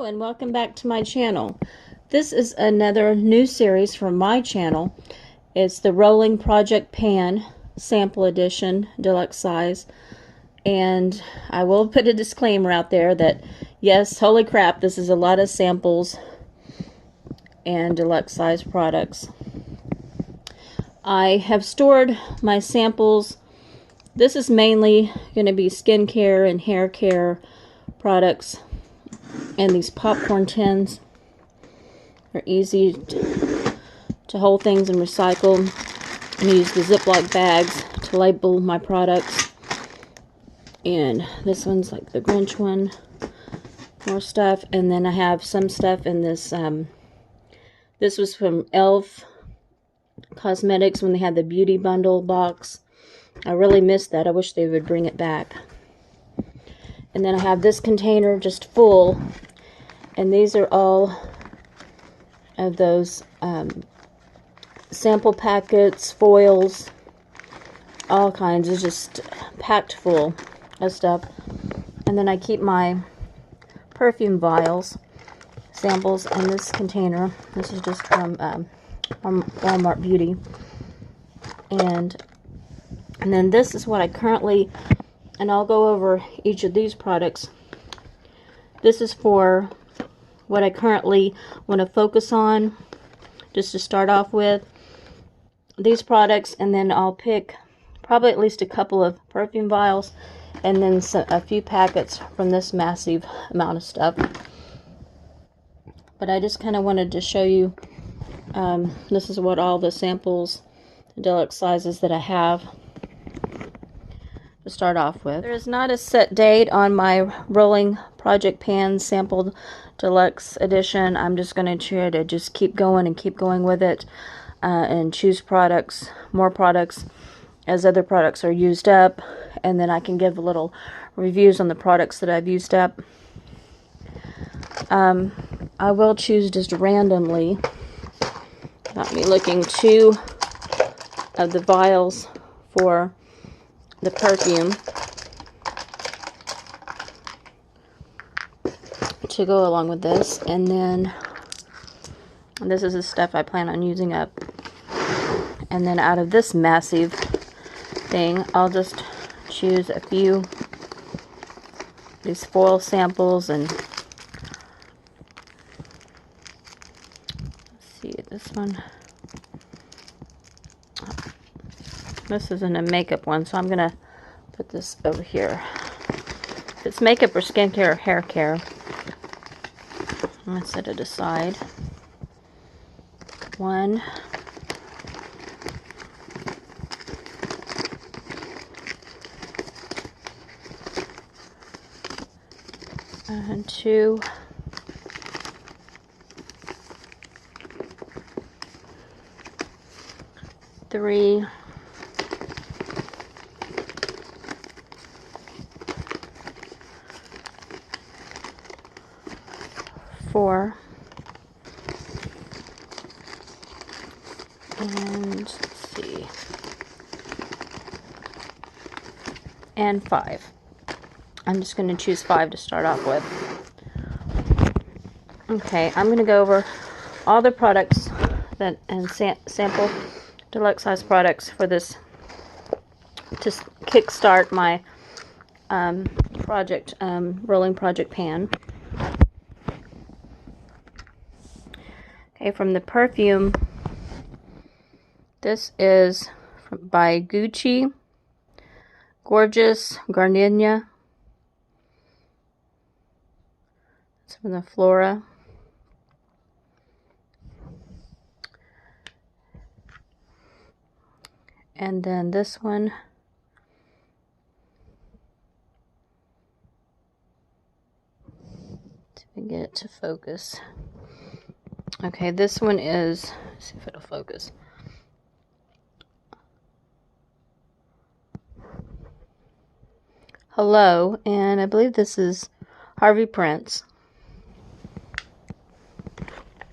Hello and welcome back to my channel. This is another new series from my channel. It's the Rolling Project Pan Sample Edition Deluxe Size. And I will put a disclaimer out there that yes, holy crap, this is a lot of samples and deluxe size products. I have stored my samples. This is mainly going to be skincare and hair care products. And these popcorn tins are easy to hold things and recycle. I use the Ziploc bags to label my products. And this one's like the Grinch one. More stuff. And then I have some stuff in this. This was from e.l.f. Cosmetics when they had the beauty bundle box. I really missed that. I wish they would bring it back. And then I have this container just full. And these are all of those sample packets, foils, all kinds. It's just packed full of stuff. And then I keep my perfume vials, samples in this container. This is just from Walmart Beauty. And then this is what I currently, and I'll go over each of these products. This is for what I currently want to focus on, just to start off with. These products, and then I'll pick probably at least a couple of perfume vials, and then a few packets from this massive amount of stuff. But I just kind of wanted to show you, this is what all the samples, the deluxe sizes that I have to start off with. There is not a set date on my Rolling Project Pan Sampled Deluxe Edition. I'm just going to try to just keep going and keep going with it, and choose products, more products as other products are used up, and then I can give a little reviews on the products that I've used up. I will choose just randomly, not me looking, 2 of the vials for the perfume to go along with this, and then this is the stuff I plan on using up. And then out of this massive thing, I'll just choose a few these foil samples. And let's see, this one, this isn't a makeup one, so I'm gonna put this over here. If it's makeup or skincare or hair care, I'm gonna set it aside. 1, and 2, 3, 4, and let's see, and 5. I'm just going to choose 5 to start off with. Okay, I'm going to go over all the products that and sample deluxe size products for this to kickstart my project, Rolling Project Pan. Okay, from the perfume, this is by Gucci, Gorgeous Gardenia. It's from the Flora. And then this one, to get it to focus. Okay, this one is, let's see if it'll focus. Hello, and I believe this is Harvey Prince.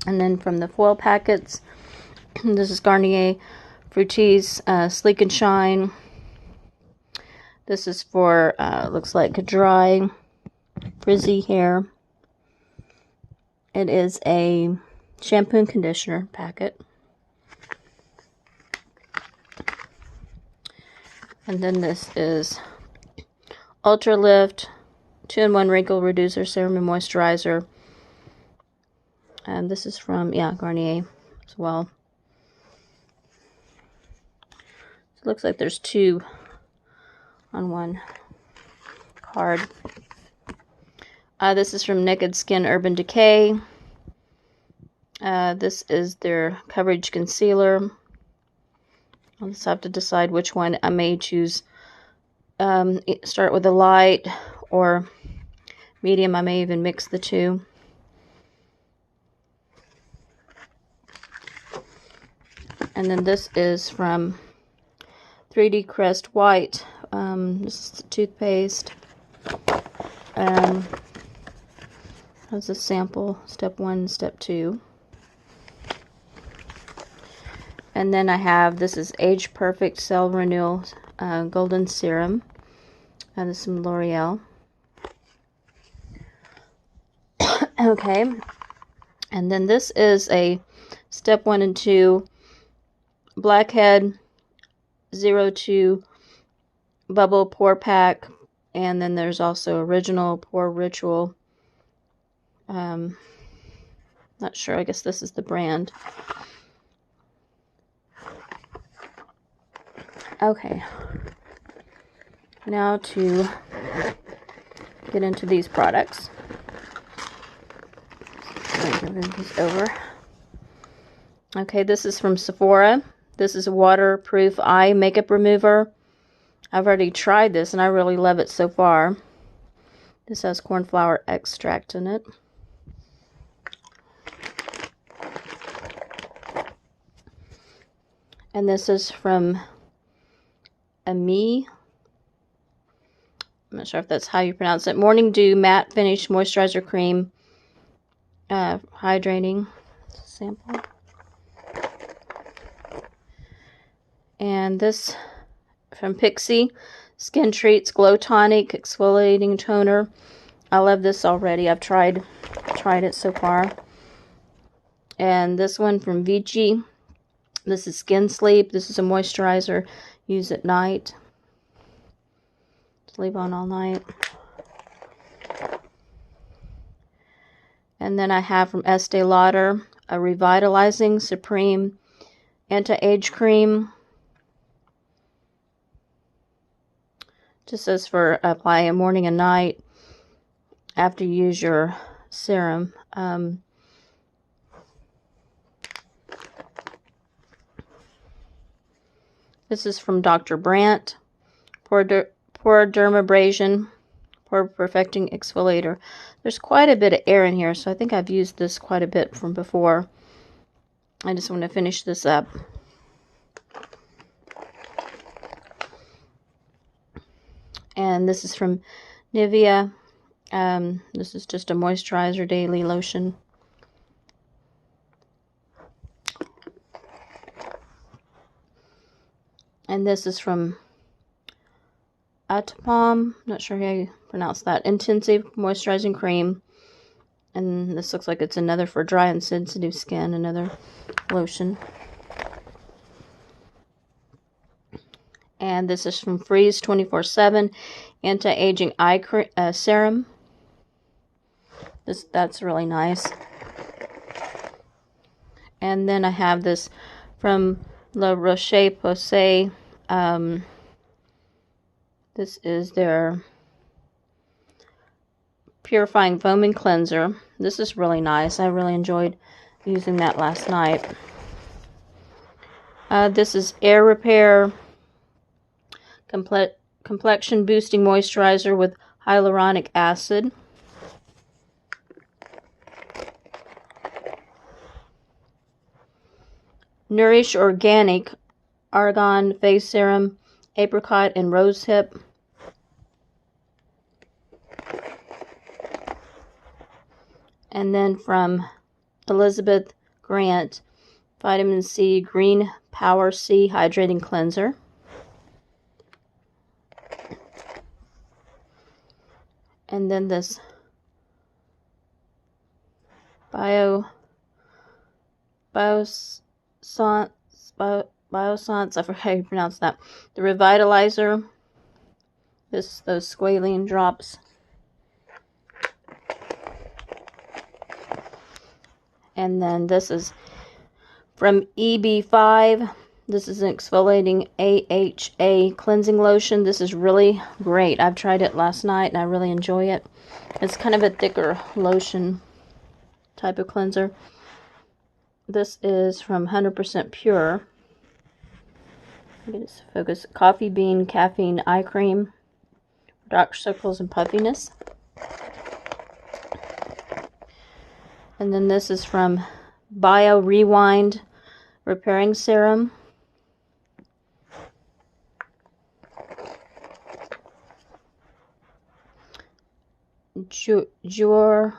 And then from the foil packets, this is Garnier Fructis Sleek and Shine. This is for, looks like a dry, frizzy hair. It is a shampoo and conditioner packet. And then this is Ultra Lift 2-in-1 Wrinkle Reducer Serum and Moisturizer. And this is from, Garnier as well. It looks like there's 2 on one card. This is from Naked Skin Urban Decay. This is their coverage concealer. I'll just have to decide which one. I may choose start with a light or medium. I may even mix the two. And then this is from 3D Crest White. This is the toothpaste. Has a sample, step 1, step 2. And then I have, this is Age Perfect Cell Renewal Golden Serum. That is some L'Oreal. Okay. And then this is a step 1 and 2 Blackhead 02 Bubble Pore Pack. And then there's also Original Pore Ritual. Not sure, I guess this is the brand. Okay. Now to get into these products. Move these over. Okay, this is from Sephora. This is a waterproof eye makeup remover. I've already tried this and I really love it so far. This has cornflower extract in it. And this is from Ami. I'm not sure if that's how you pronounce it. Morning Dew Matte Finish Moisturizer Cream. Hydrating sample. And this from Pixie. Skin Treats Glow Tonic Exfoliating Toner. I love this already. I've tried it so far. And this one from Vichy. This is Skin Sleep. This is a moisturizer. Use at night. Sleep on all night. And then I have from Estee Lauder a Revitalizing Supreme Anti-Age Cream. Just says for apply a morning and night after you use your serum. This is from Dr. Brandt. Pore Dermabrasion, Pore Perfecting Exfoliator. There's quite a bit of air in here, so I think I've used this quite a bit from before. I just want to finish this up. And this is from Nivea. This is just a moisturizer daily lotion. And this is from Atapalm. Not sure how you pronounce that. Intensive Moisturizing Cream. And this looks like it's another for dry and sensitive skin. Another lotion. And this is from Freeze 24/7 Anti-Aging Eye Serum. That's really nice. And then I have this from La Roche-Posay. This is their Purifying Foaming Cleanser. This is really nice. I really enjoyed using that last night. This is Air Repair Complexion Boosting Moisturizer with Hyaluronic Acid. Nourish Organic Argan Face Serum, Apricot and Rosehip. And then from Elizabeth Grant, Vitamin C Green Power C Hydrating Cleanser. And then this Bioscience, I forget how you pronounce that. The Revitalizer, those squalene drops. And then this is from EB5. This is an exfoliating AHA cleansing lotion. This is really great. I've tried it last night and I really enjoy it. It's kind of a thicker lotion type of cleanser. This is from 100% Pure. Get it to focus. Coffee bean caffeine eye cream, dark circles and puffiness. And then this is from Bio Rewind repairing serum. Jure,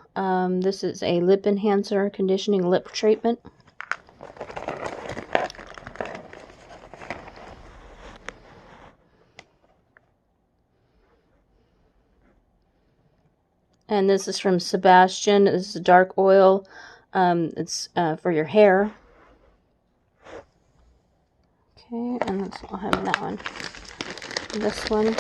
this is a lip enhancer conditioning lip treatment. And this is from Sebastian. This is a dark oil. It's for your hair. Okay, and I'll have that one. This one.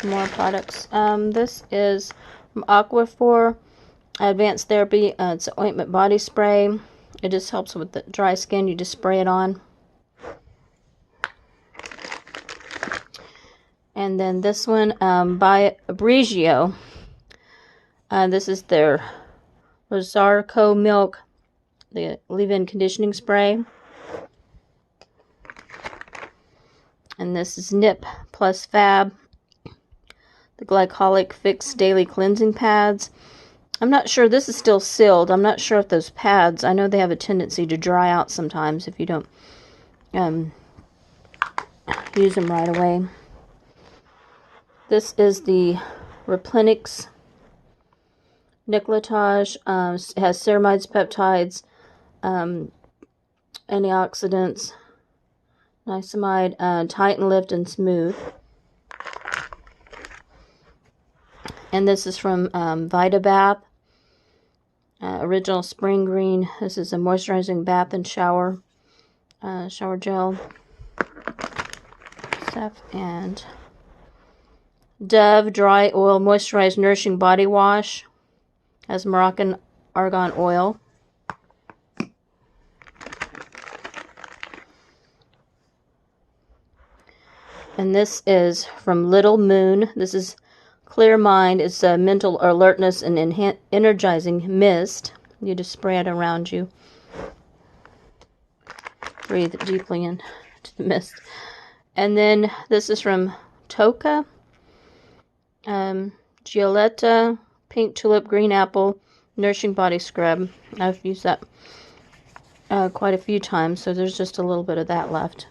More products. This is from Aquaphor Advanced Therapy. It's an ointment body spray. It just helps with the dry skin. You just spray it on. And then this one by Abrigio. This is their Rosarco Milk, the leave-in conditioning spray. And this is Nip Plus Fab, the Glycolic Fix Daily Cleansing Pads. I'm not sure, this is still sealed. I'm not sure if those pads, I know they have a tendency to dry out sometimes if you don't use them right away. This is the Replenix Nicoletage. It has ceramides, peptides, antioxidants, niacinamide, tighten, lift, and smooth. And this is from VitaBath, original spring green. This is a moisturizing bath and shower gel stuff. And Dove Dry Oil Moisturized Nourishing Body Wash. Has Moroccan argan oil. And this is from Little Moon. This is Clear Mind. It's a mental alertness and energizing mist. You just spray it around you. Breathe deeply into the mist. And then this is from Toka. Gioletta Pink Tulip Green Apple Nourishing Body Scrub. I've used that quite a few times, so there's just a little bit of that left.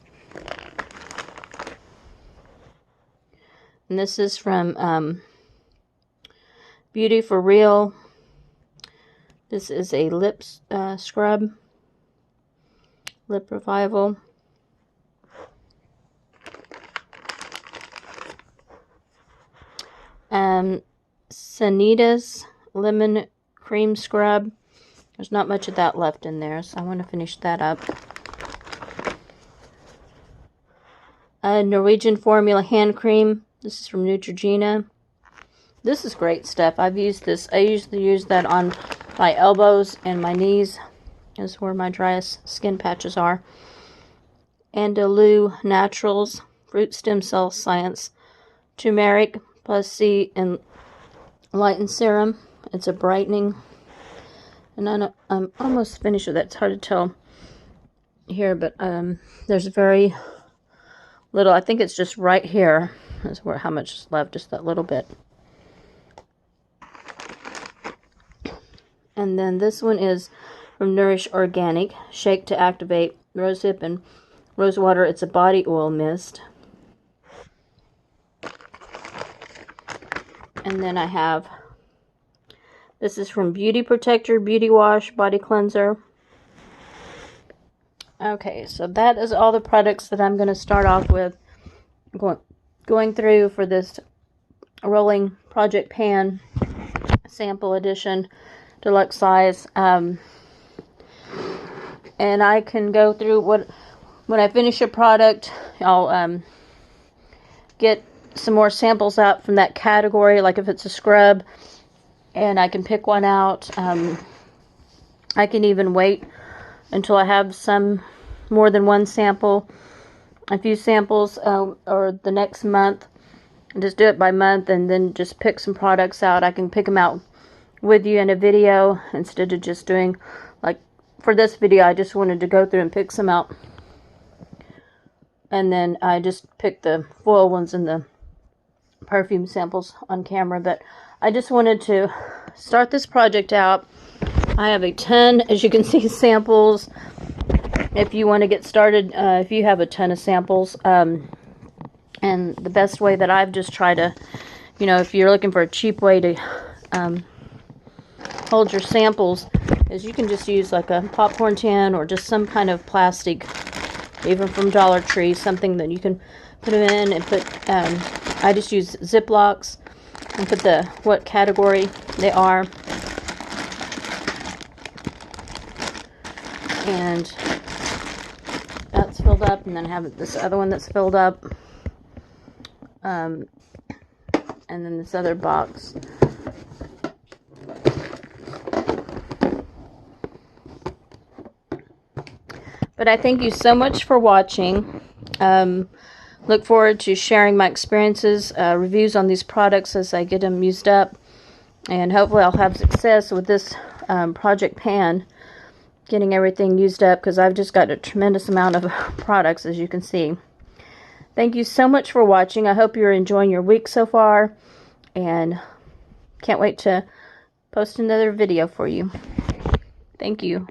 And this is from Beauty for Real. This is a lip scrub. Lip Revival. Sanitas Lemon Cream Scrub. There's not much of that left in there, so I want to finish that up. Norwegian Formula Hand Cream. This is from Neutrogena. This is great stuff. I've used this. I usually use that on my elbows and my knees. Is where my driest skin patches are. Andalou Naturals Fruit Stem Cell Science Turmeric plus C and Lighten Serum. It's a brightening. And I'm almost finished with that. It's hard to tell here, but there's very little. I think it's just right here. That's where how much is left, just that little bit. And then this one is from Nourish Organic. Shake to Activate Rosehip and Rose Water. It's a body oil mist. And then I have, this is from Beauty Protector Beauty Wash Body Cleanser. Okay, so that is all the products that I'm going to start off with going through for this rolling project pan, sample edition, deluxe size. And I can go through when I finish a product, I'll get some more samples out from that category, like if it's a scrub, and I can pick one out. I can even wait until I have some more than one sample, a few samples, or the next month. Just do it by month and then just pick some products out. I can pick them out with you in a video instead of just doing, like for this video, I just wanted to go through and pick some out. And then I just picked the foil ones and the perfume samples on camera. But I just wanted to start this project out. I have a ton, as you can see, samples. If you want to get started, if you have a ton of samples, and the best way that I've just tried to, if you're looking for a cheap way to hold your samples, is you can just use like a popcorn tin or just some kind of plastic, even from Dollar Tree, something that you can put them in and put, I just use Ziplocs and put what category they are. And that's filled up, and then I have this other one that's filled up. And then this other box. But I thank you so much for watching. Look forward to sharing my experiences, reviews on these products as I get them used up. And hopefully I'll have success with this project pan, getting everything used up, because I've just got a tremendous amount of products, as you can see. Thank you so much for watching. I hope you're enjoying your week so far, and can't wait to post another video for you. Thank you.